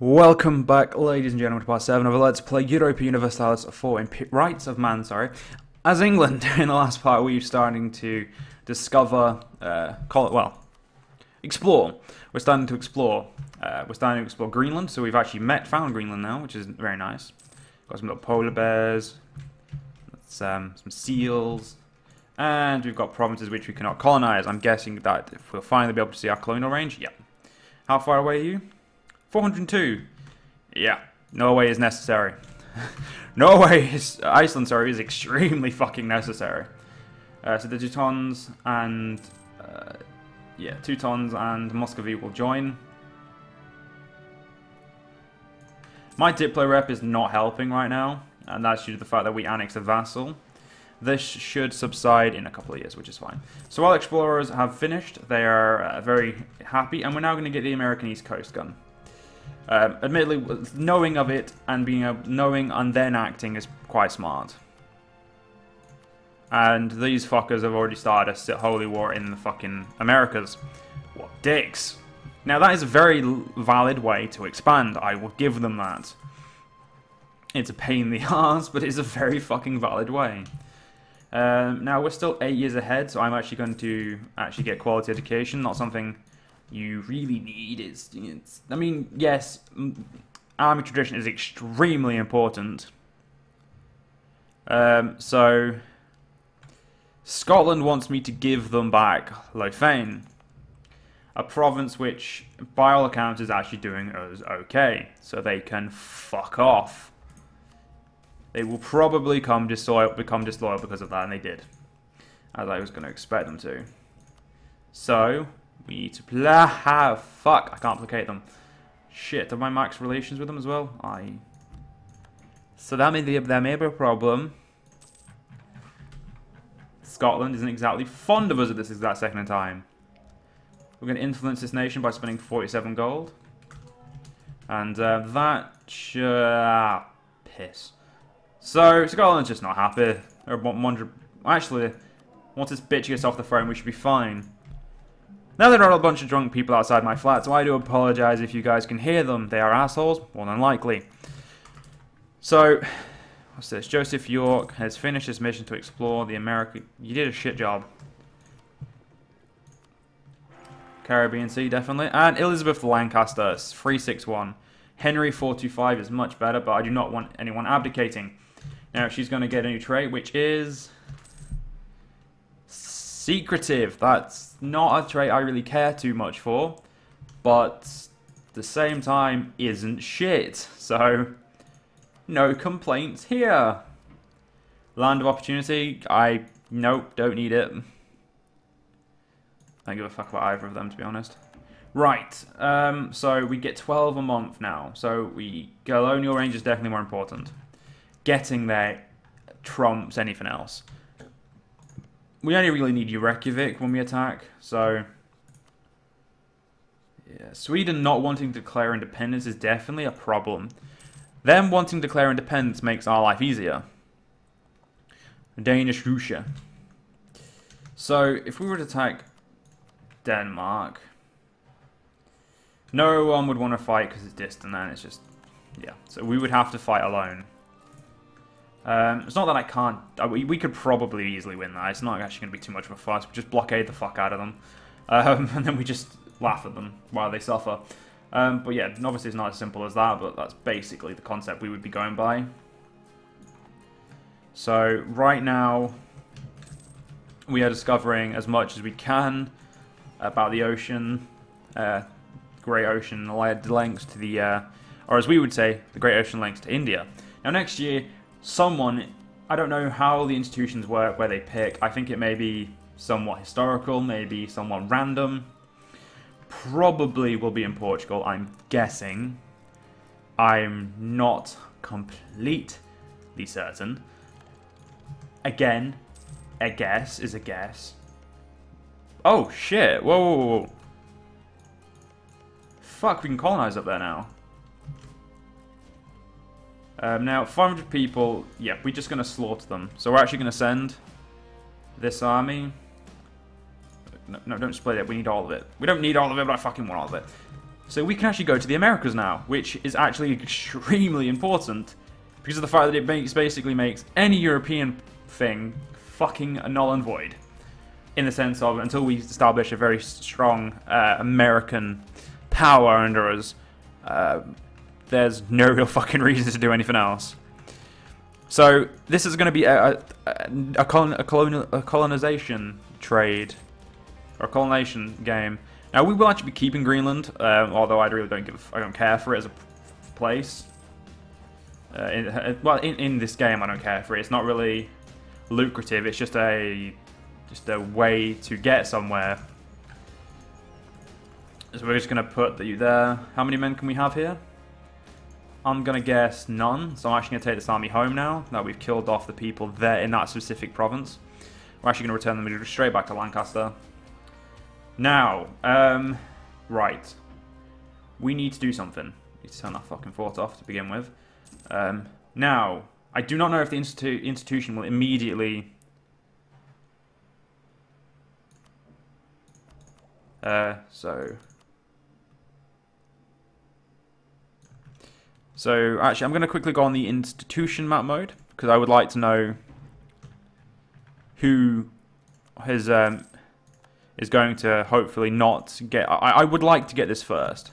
Welcome back, ladies and gentlemen, to part 7 of Let's Play Europa Universalis for Rights of Man, As England, in the last part, we're starting to discover, explore. We're starting to explore. Greenland, so we've actually found Greenland now, which is very nice. Got some little polar bears, some seals, and we've got provinces which we cannot colonize. I'm guessing that we'll finally be able to see our colonial range. Yeah. How far away are you? 402. Yeah, Norway is necessary. Iceland, is extremely fucking necessary. So the Teutons and Teutons and Muscovy will join. My Diplo rep is not helping right now, and that's due to the fact that we annexed a vassal. This should subside in a couple of years, which is fine. So our explorers have finished. They are very happy, and we're now going to get the American East Coast gun. Admittedly, knowing of it and knowing and then acting is quite smart. And these fuckers have already started a holy war in the fucking Americas. What dicks! Now that is a very valid way to expand. I will give them that. It's a pain in the ass, but it's a very fucking valid way. Now we're still 8 years ahead, so I'm actually going to get quality education. Not something you really need. I mean, yes, army tradition is extremely important. So Scotland wants me to give them back Lothian, a province which, by all accounts, is actually doing us okay. So they can fuck off. They will probably become disloyal because of that, and they did, as I was going to expect them to. So we need to fuck, I can't placate them. Shit, have my max relations with them as well? So that may be a problem. Scotland isn't exactly fond of us at this exact second in time. We're going to influence this nation by spending 47 gold. And piss. So Scotland's just not happy. Actually, once this bitch gets off the throne, we should be fine. Now there are a bunch of drunk people outside my flat, so I do apologise if you guys can hear them. They are assholes, more than likely. So, what's this? Joseph York has finished his mission to explore the America. You did a shit job. Caribbean Sea, definitely. And Elizabeth Lancaster, 361. Henry 425 is much better, but I do not want anyone abdicating. Now, she's going to get a new trait, which is secretive. That's not a trait I really care too much for, but at the same time isn't shit. So, no complaints here. Land of Opportunity, nope, don't need it. I don't give a fuck about either of them, to be honest. Right, so we get 12 a month now. So colonial range is definitely more important. Getting there trumps anything else. We only really need Reykjavik when we attack, so yeah. Sweden not wanting to declare independence is definitely a problem. Them wanting to declare independence makes our life easier. Danish Russia. So if we were to attack Denmark, no one would want to fight because it's distant, and it's just, yeah. So we would have to fight alone. It's not that I can't. We could probably easily win that. It's not actually going to be too much of a fuss. We just blockade the fuck out of them, and then we just laugh at them while they suffer. But yeah, obviously it's not as simple as that. But that's basically the concept we would be going by. So right now, we are discovering as much as we can about the ocean, Great Ocean lengths to the, or as we would say, the Great Ocean lengths to India. Now next year, I don't know how the institutions work, where they pick. I think it may be somewhat historical, maybe somewhat random. Probably will be in Portugal, I'm guessing. I'm not completely certain. Again, a guess is a guess. Oh shit, whoa. Fuck, we can colonize up there now. Now, 500 people, yeah, we're just going to slaughter them. So we're actually going to send this army. No, don't split it. We need all of it. We don't need all of it, but I fucking want all of it. So we can actually go to the Americas now, which is actually extremely important because of the fact that it basically makes any European thing fucking null and void. In the sense of, until we establish a very strong American power under us, there's no real fucking reason to do anything else. So this is going to be a colonization trade, or a colonization game. Now we will actually be keeping Greenland, although I really don't care for it as a place. In this game I don't care for it. It's not really lucrative. It's just a way to get somewhere. So we're just going to put you there. How many men can we have here? I'm going to guess none. So I'm actually going to take this army home now that we've killed off the people there in that specific province. We're actually going to return them straight back to Lancaster. Now, right. We need to do something. We need to turn that fucking fort off to begin with. Now, I do not know if the institution will immediately... So actually, I'm going to quickly go on the institution map mode because I would like to know who is going to hopefully not get. I would like to get this first.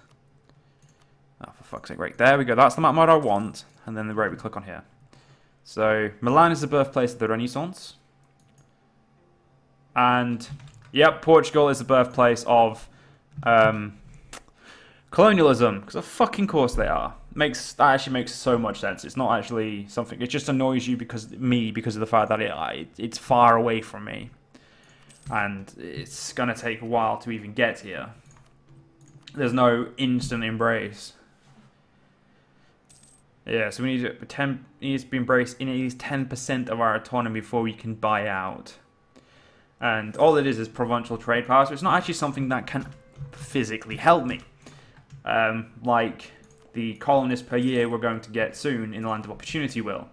Oh, for fuck's sake! Right there we go. That's the map mode I want, and then we click on here. So Milan is the birthplace of the Renaissance, and yep, Portugal is the birthplace of colonialism, because of fucking course they are. That actually makes so much sense. It's not actually something. It just annoys you because of the fact that it's far away from me, and it's gonna take a while to even get here. There's no instant embrace. Yeah, so we need to be embraced in at least 10% of our autonomy before we can buy out. And all it is provincial trade power, so it's not actually something that can physically help me. Like the colonists per year we're going to get soon in the Land of Opportunity will.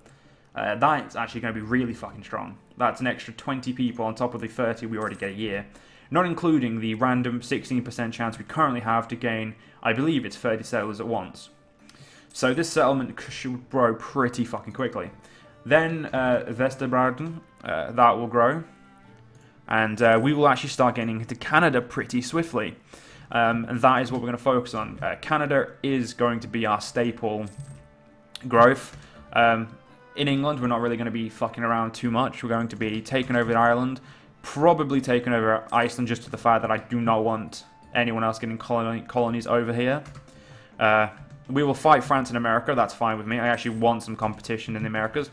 That's actually going to be really fucking strong. That's an extra 20 people on top of the 30 we already get a year. Not including the random 16% chance we currently have to gain, I believe it's 30 settlers at once. So this settlement should grow pretty fucking quickly. Then Westerbraden, that will grow. And we will actually start getting into Canada pretty swiftly. And that is what we're going to focus on. Canada is going to be our staple growth. In England, we're not really going to be fucking around too much. We're going to be taking over Ireland, probably taking over Iceland just to the fact that I do not want anyone else getting colonies over here. We will fight France and America. That's fine with me. I actually want some competition in the Americas.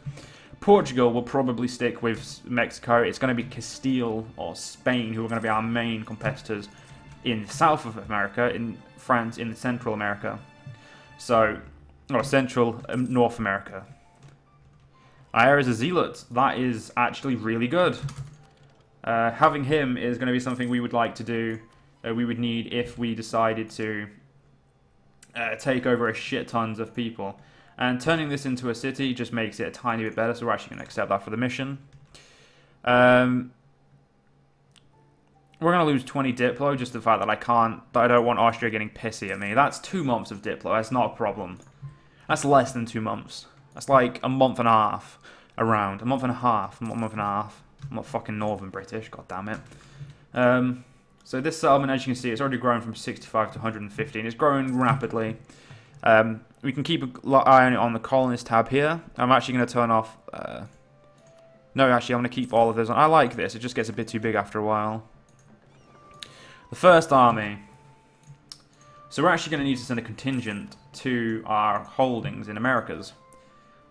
Portugal will probably stick with Mexico. It's going to be Castile or Spain who are going to be our main competitors in the south of America, in France, in Central America. So, or Central North America. Ayer is a zealot. That is actually really good. Having him is going to be something we would like to do. We would need if we decided to take over a shit tons of people. And turning this into a city just makes it a tiny bit better, so we're actually going to accept that for the mission. We're going to lose 20 Diplo, just the fact that I don't want Austria getting pissy at me. That's 2 months of Diplo, that's not a problem. That's less than 2 months. That's like a month and a half around. A month and a half, not a month and a half. I'm not fucking Northern British, god damn it. So this settlement, as you can see, it's already grown from 65 to 115. It's growing rapidly. We can keep an eye on the colonist tab here. I'm actually going to turn off... no, actually, I'm going to keep all of those on. I like this. It just gets a bit too big after a while. The first army. So we're actually going to need to send a contingent to our holdings in Americas.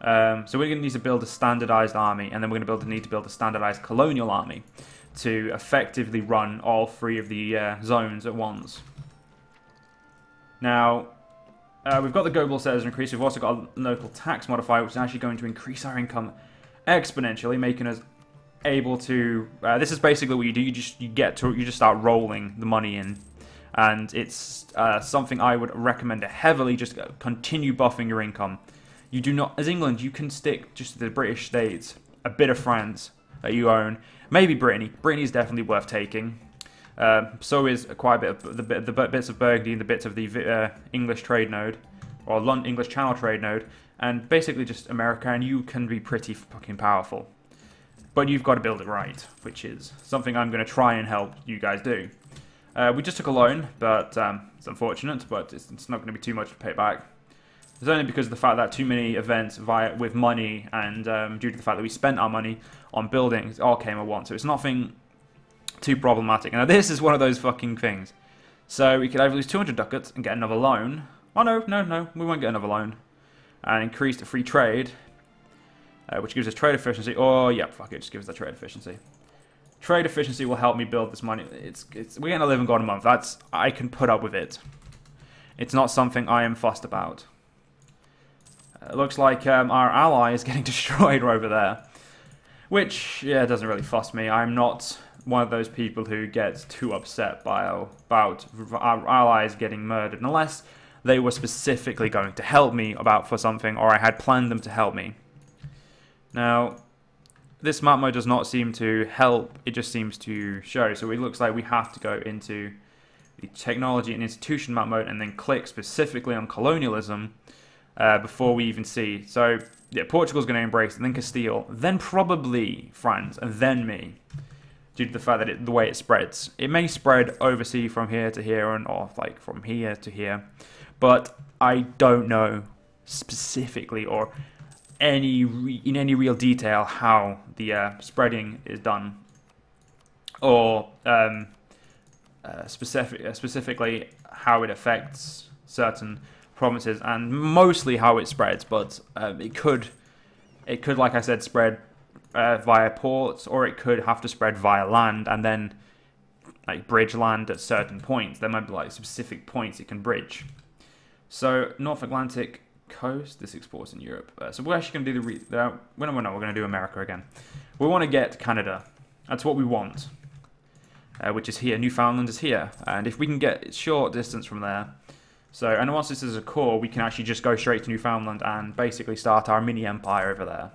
So we're going to need to build a standardized army, and then we're going to need to build a standardized colonial army to effectively run all 3 of the zones at once. Now, we've got the global citizen increase. We've also got a local tax modifier, which is actually going to increase our income exponentially, making us able to. This is basically what you do. You just start rolling the money in, and it's something I would recommend heavily. Just continue buffing your income. You do not, as England, you can stick just to the British states, a bit of France that you own, maybe Brittany. Brittany is definitely worth taking. So is quite a bit of the bits of Burgundy and the bits of the English trade node, or English Channel trade node, and basically just America, and you can be pretty fucking powerful. But you've got to build it right, which is something I'm going to try and help you guys do. We just took a loan, but it's unfortunate, but it's not going to be too much to pay back. It's only because of the fact that too many events with money, and due to the fact that we spent our money on buildings, all came at once. So it's nothing too problematic. Now this is one of those fucking things. So we could either lose 200 ducats and get another loan. Oh no, we won't get another loan. And increase the free trade, which gives us trade efficiency. Oh yeah, fuck it, just give us the trade efficiency. Trade efficiency will help me build this money. We're getting 11 gold a month. I can put up with it. It's not something I am fussed about. It looks like our ally is getting destroyed over there, which yeah doesn't really fuss me. I'm not one of those people who gets too upset about our allies getting murdered unless they were specifically going to help me for something, or I had planned them to help me. Now, this map mode does not seem to help, it just seems to show. So it looks like we have to go into the technology and institution map mode and then click specifically on colonialism before we even see. So yeah, Portugal's going to embrace it, then Castile, then probably France, and then me. Due to the fact that the way it spreads. It may spread overseas from here to here, or like from here to here. But I don't know specifically or in any real detail how the spreading is done, or specifically how it affects certain provinces, and mostly how it spreads. But it could, like I said, spread via ports, or it could have to spread via land, and then like bridge land at certain points. There might be like specific points it can bridge. So North Atlantic coast, this exports in Europe. So we're actually going to do we're going to do America again. We want to get Canada. That's what we want, which is here. Newfoundland is here, and if we can get short distance from there. So, and once this is a core, we can actually just go straight to Newfoundland and basically start our mini empire over there.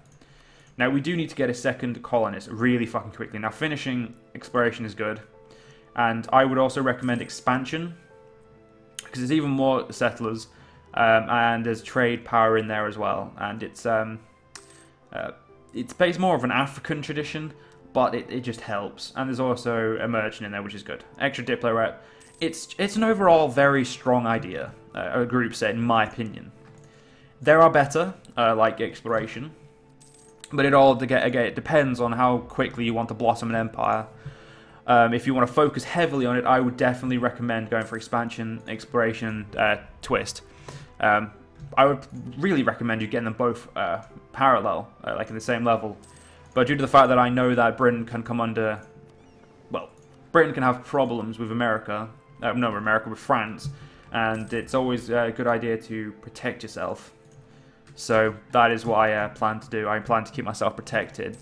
Now, we do need to get a second colonist really fucking quickly. Now, finishing exploration is good. And I would also recommend expansion, because there's even more settlers, and there's trade power in there as well. And it's based more of an African tradition, but it just helps. And there's also a merchant in there, which is good. Extra Diplo rep. It's an overall very strong idea, a group set, in my opinion. There are better, like exploration. But it depends on how quickly you want to blossom an empire. If you want to focus heavily on it, I would definitely recommend going for expansion, exploration, twist. I would really recommend you getting them both parallel, like in the same level. But due to the fact that I know that Britain can come under, well, Britain can have problems with America, with France, and it's always a good idea to protect yourself. So that is what I plan to do. I plan to keep myself protected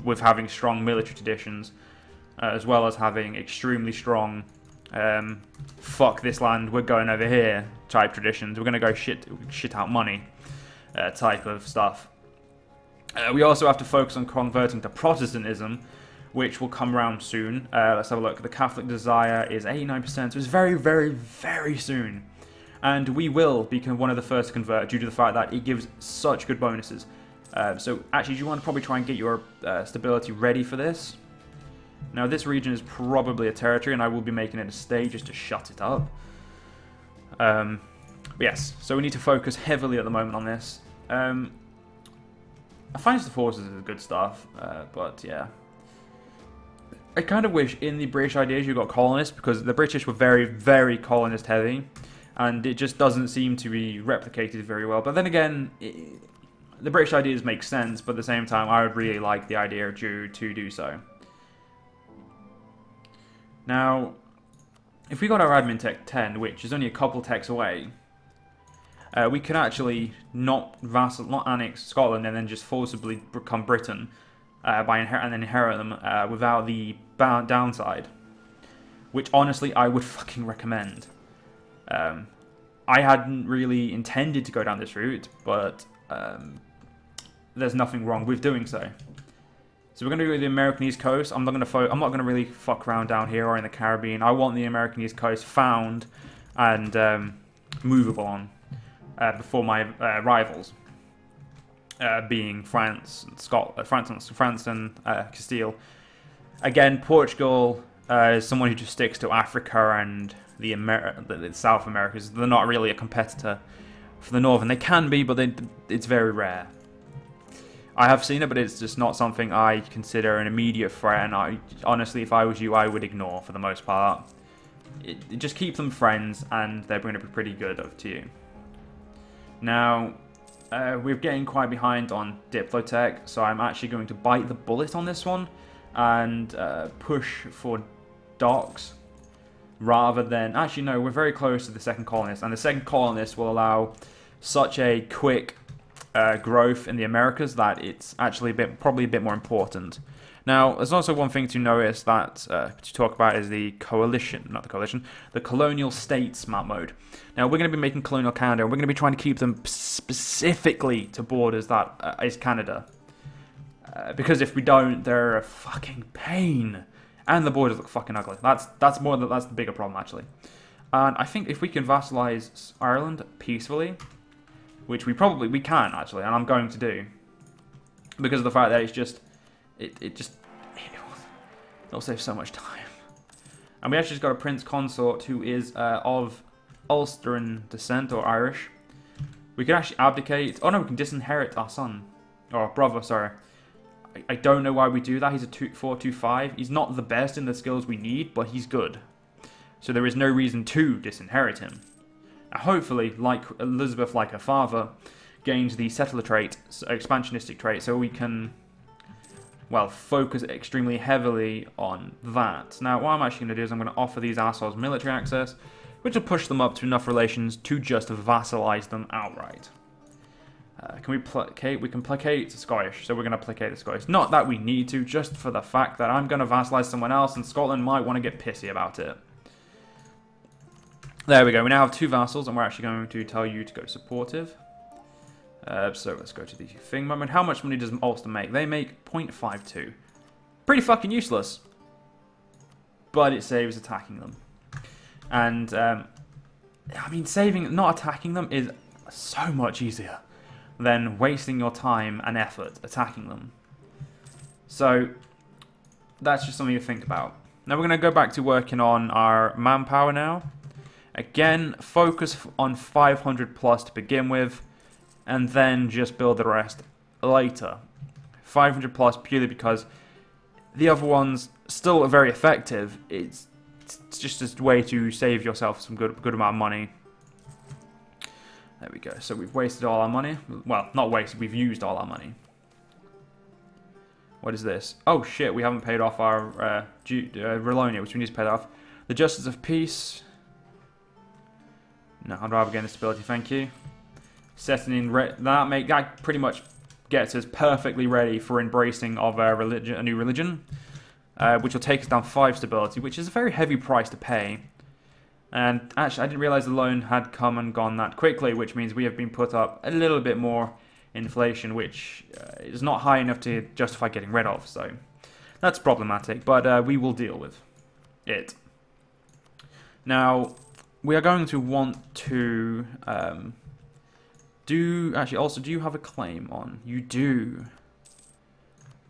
with having strong military traditions, as well as having extremely strong fuck this land, we're going over here type traditions. We're going to go shit out money type of stuff. We also have to focus on converting to Protestantism, which will come around soon. Let's have a look. The Catholic desire is 89%, so it's very, very, very soon. And we will become one of the first to convert due to the fact that it gives such good bonuses. So actually, you want to probably try and get your stability ready for this. Now, this region is probably a territory, and I will be making it a state just to shut it up. But yes, so we need to focus heavily at the moment on this. I find the forces is good stuff, but yeah. I kind of wish in the British ideas you got colonists, because the British were very, very colonist heavy. And it just doesn't seem to be replicated very well. But then again, the British ideas make sense, but at the same time, I would really like the idea to do so. Now, if we got our admin tech 10, which is only a couple techs away, we can actually not annex Scotland and then just forcibly become Britain and then inherit them without the downside. Which, honestly, I would fucking recommend. I hadn't really intended to go down this route, but there's nothing wrong with doing so. So So we're going to go to the American East Coast. I'm not going to really fuck around down here or in the Caribbean. I want the American East Coast found and movable on before my rivals, being France and France and Castile. Again, Portugal is someone who just sticks to Africa and the South Americas. They're not really a competitor for the Northern. They can be, but it's very rare. I have seen it, but it's just not something I consider an immediate threat, and honestly, if I was you, I would ignore for the most part. Just keep them friends, and they're going to be pretty good up to you. Now, we're getting quite behind on Diplotech, so I'm actually going to bite the bullet on this one, and push for docks, rather than... Actually, no, we're very close to the second colonist, and the second colonist will allow such a quick growth in the Americas that it's actually probably a bit more important. Now, there's also one thing to notice that to talk about is the the Colonial States map mode. Now, we're going to be making Colonial Canada, and we're going to be trying to keep them specifically to borders that is Canada. Because if we don't, they're a fucking pain. And the borders look fucking ugly. That's the bigger problem, actually. And I think if we can vassalize Ireland peacefully, which we can, actually, and I'm going to do, because of the fact that it'll save so much time. And we actually just got a Prince Consort who is of Ulsteren descent, or Irish. We can actually abdicate. Oh no, we can disinherit our son. Or brother, sorry. I don't know why we do that. He's a 4-2-5. He's not the best in the skills we need, but he's good. So there is no reason to disinherit him. Hopefully, like Elizabeth, like her father, gains the settler trait, expansionistic trait, so we can, well, focus extremely heavily on that. Now, what I'm actually going to do is I'm going to offer these assholes military access, which will push them up to enough relations to just vassalize them outright. Can we placate? We can placate the Scottish, so we're going to placate the Scottish. Not that we need to, just for the fact that I'm going to vassalize someone else, and Scotland might want to get pissy about it. There we go, we now have 2 vassals, and we're actually going to tell you to go supportive. So let's go to the thing moment. How much money does Ulster make? They make 0.52. Pretty fucking useless. But it saves attacking them. And, I mean, not attacking them is so much easier than wasting your time and effort attacking them. So, that's just something to think about. Now we're going to go back to working on our manpower now. Again, focus on 500 plus to begin with, and then just build the rest later. 500 plus purely because the other ones still are very effective. It's just a way to save yourself some good amount of money. There we go. So we've wasted all our money. Well, not wasted, we've used all our money. What is this? Oh shit, we haven't paid off our Relonia, which we need to pay off. The Justice of Peace. No, I'd rather get instability, thank you. Setting in that pretty much gets us perfectly ready for embracing of a new religion, which will take us down 5 stability, which is a very heavy price to pay. And actually, I didn't realize the loan had come and gone that quickly, which means we have been put up a little bit more inflation, which is not high enough to justify getting rid of. So that's problematic, but we will deal with it. Now, we are going to want to do you have a claim on? You do.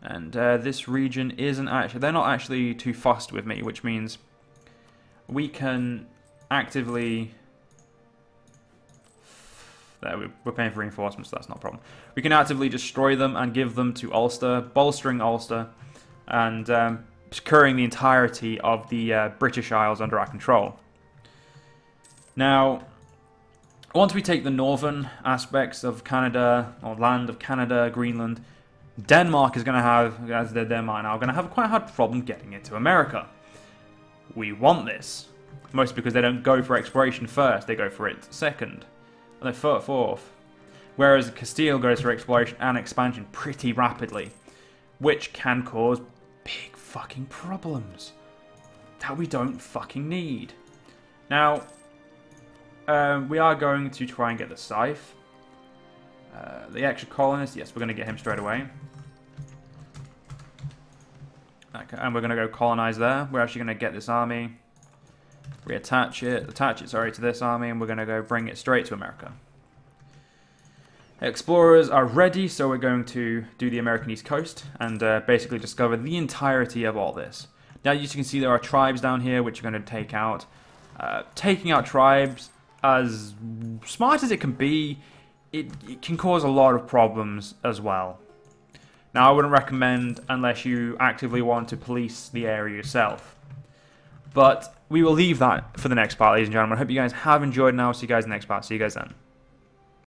And this region isn't actually, they're not actually too fussed with me, which means we can actively, there, we're paying for reinforcements, so that's not a problem. We can actively destroy them and give them to Ulster, bolstering Ulster, and securing the entirety of the British Isles under our control. Now, once we take the northern aspects of Canada, or land of Canada, Greenland, Denmark is going to have, as they're Denmark now, going to have quite a hard problem getting into America. We want this. Mostly because they don't go for exploration first, they go for it second. And then fourth. Whereas Castile goes for exploration and expansion pretty rapidly. Which can cause big fucking problems. That we don't fucking need. Now, we are going to try and get the Scythe. The extra colonist, yes, we're going to get him straight away. Okay, and we're going to go colonize there. We're actually going to get this army, attach it, to this army, and we're going to go bring it straight to America. Explorers are ready, so we're going to do the American East Coast and basically discover the entirety of all this. Now, as you can see, there are tribes down here which are going to take out. Taking out tribes, as smart as it can be, it can cause a lot of problems as well. Now, I wouldn't recommend unless you actively want to police the area yourself. But we will leave that for the next part, ladies and gentlemen. I hope you guys have enjoyed, and I'll see you guys in the next part. See you guys then.